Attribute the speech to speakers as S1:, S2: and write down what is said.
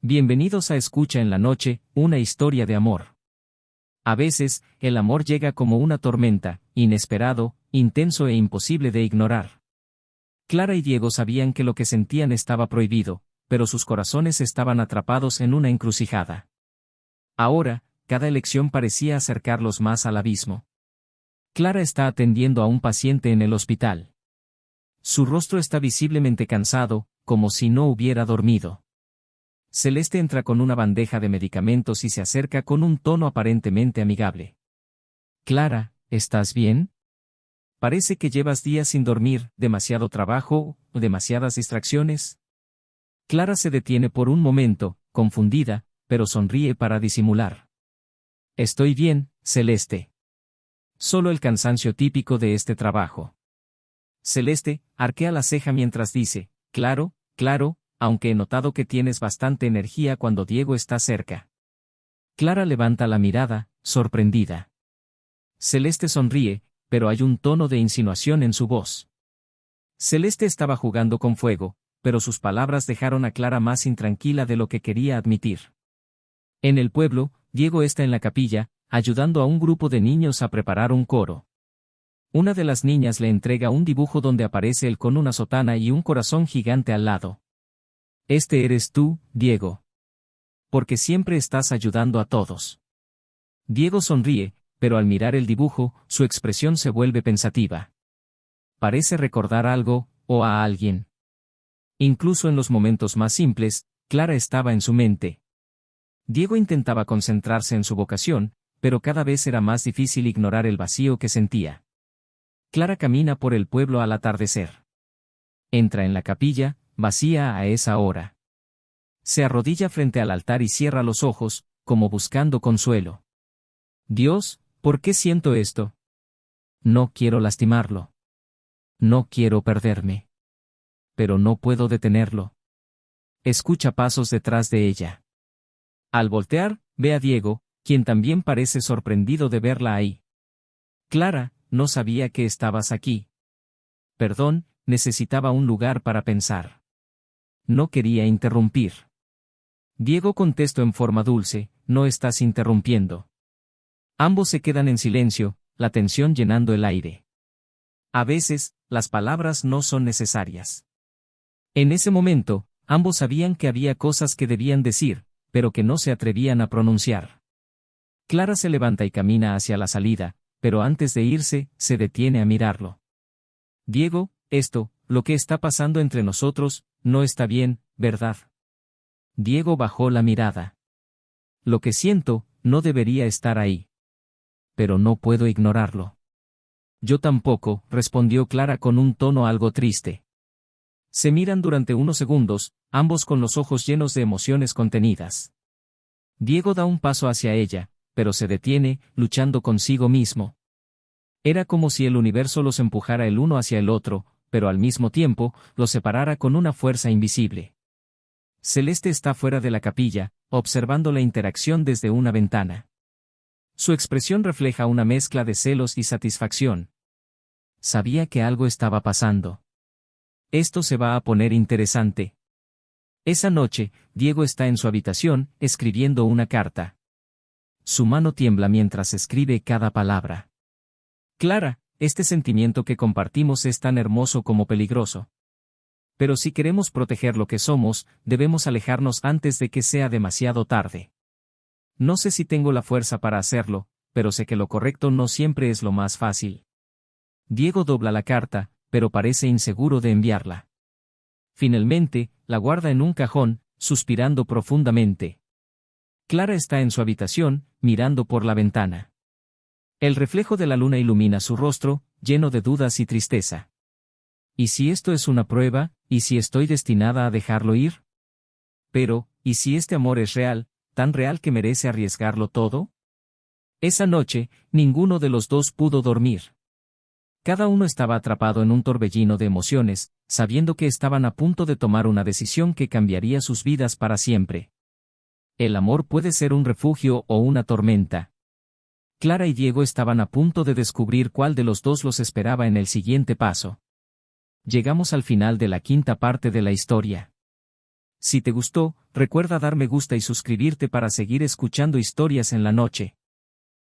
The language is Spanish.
S1: Bienvenidos a Escucha en la Noche, una historia de amor. A veces, el amor llega como una tormenta, inesperado, intenso e imposible de ignorar. Clara y Diego sabían que lo que sentían estaba prohibido, pero sus corazones estaban atrapados en una encrucijada. Ahora, cada elección parecía acercarlos más al abismo. Clara está atendiendo a un paciente en el hospital. Su rostro está visiblemente cansado, como si no hubiera dormido. Celeste entra con una bandeja de medicamentos y se acerca con un tono aparentemente amigable. Clara, ¿estás bien? Parece que llevas días sin dormir, demasiado trabajo, demasiadas distracciones. Clara se detiene por un momento, confundida, pero sonríe para disimular. Estoy bien, Celeste. Solo el cansancio típico de este trabajo. Celeste arquea la ceja mientras dice, claro, aunque he notado que tienes bastante energía cuando Diego está cerca. Clara levanta la mirada, sorprendida. Celeste sonríe, pero hay un tono de insinuación en su voz. Celeste estaba jugando con fuego, pero sus palabras dejaron a Clara más intranquila de lo que quería admitir. En el pueblo, Diego está en la capilla, ayudando a un grupo de niños a preparar un coro. Una de las niñas le entrega un dibujo donde aparece él con una sotana y un corazón gigante al lado. Este eres tú, Diego. Porque siempre estás ayudando a todos. Diego sonríe, pero al mirar el dibujo, su expresión se vuelve pensativa. Parece recordar algo, o a alguien. Incluso en los momentos más simples, Clara estaba en su mente. Diego intentaba concentrarse en su vocación, pero cada vez era más difícil ignorar el vacío que sentía. Clara camina por el pueblo al atardecer. Entra en la capilla, vacía a esa hora. Se arrodilla frente al altar y cierra los ojos, como buscando consuelo. Dios, ¿por qué siento esto? No quiero lastimarlo. No quiero perderme. Pero no puedo detenerlo. Escucha pasos detrás de ella. Al voltear, ve a Diego, quien también parece sorprendido de verla ahí. Clara, no sabía que estabas aquí. Perdón, necesitaba un lugar para pensar. No quería interrumpir. Diego contestó en forma dulce, no estás interrumpiendo. Ambos se quedan en silencio, la tensión llenando el aire. A veces, las palabras no son necesarias. En ese momento, ambos sabían que había cosas que debían decir, pero que no se atrevían a pronunciar. Clara se levanta y camina hacia la salida, pero antes de irse, se detiene a mirarlo. Diego, lo que está pasando entre nosotros, no está bien, ¿verdad? Diego bajó la mirada. Lo que siento, no debería estar ahí. Pero no puedo ignorarlo. Yo tampoco, respondió Clara con un tono algo triste. Se miran durante unos segundos, ambos con los ojos llenos de emociones contenidas. Diego da un paso hacia ella, pero se detiene, luchando consigo mismo. Era como si el universo los empujara el uno hacia el otro, pero al mismo tiempo, los separara con una fuerza invisible. Celeste está fuera de la capilla, observando la interacción desde una ventana. Su expresión refleja una mezcla de celos y satisfacción. Sabía que algo estaba pasando. Esto se va a poner interesante. Esa noche, Diego está en su habitación, escribiendo una carta. Su mano tiembla mientras escribe cada palabra. Clara, este sentimiento que compartimos es tan hermoso como peligroso. Pero si queremos proteger lo que somos, debemos alejarnos antes de que sea demasiado tarde. No sé si tengo la fuerza para hacerlo, pero sé que lo correcto no siempre es lo más fácil. Diego dobla la carta, pero parece inseguro de enviarla. Finalmente, la guarda en un cajón, suspirando profundamente. Clara está en su habitación, mirando por la ventana. El reflejo de la luna ilumina su rostro, lleno de dudas y tristeza. ¿Y si esto es una prueba? ¿Y si estoy destinada a dejarlo ir? Pero, ¿y si este amor es real, tan real que merece arriesgarlo todo? Esa noche, ninguno de los dos pudo dormir. Cada uno estaba atrapado en un torbellino de emociones, sabiendo que estaban a punto de tomar una decisión que cambiaría sus vidas para siempre. El amor puede ser un refugio o una tormenta. Clara y Diego estaban a punto de descubrir cuál de los dos los esperaba en el siguiente paso. Llegamos al final de la quinta parte de la historia. Si te gustó, recuerda dar me gusta y suscribirte para seguir escuchando historias en la noche.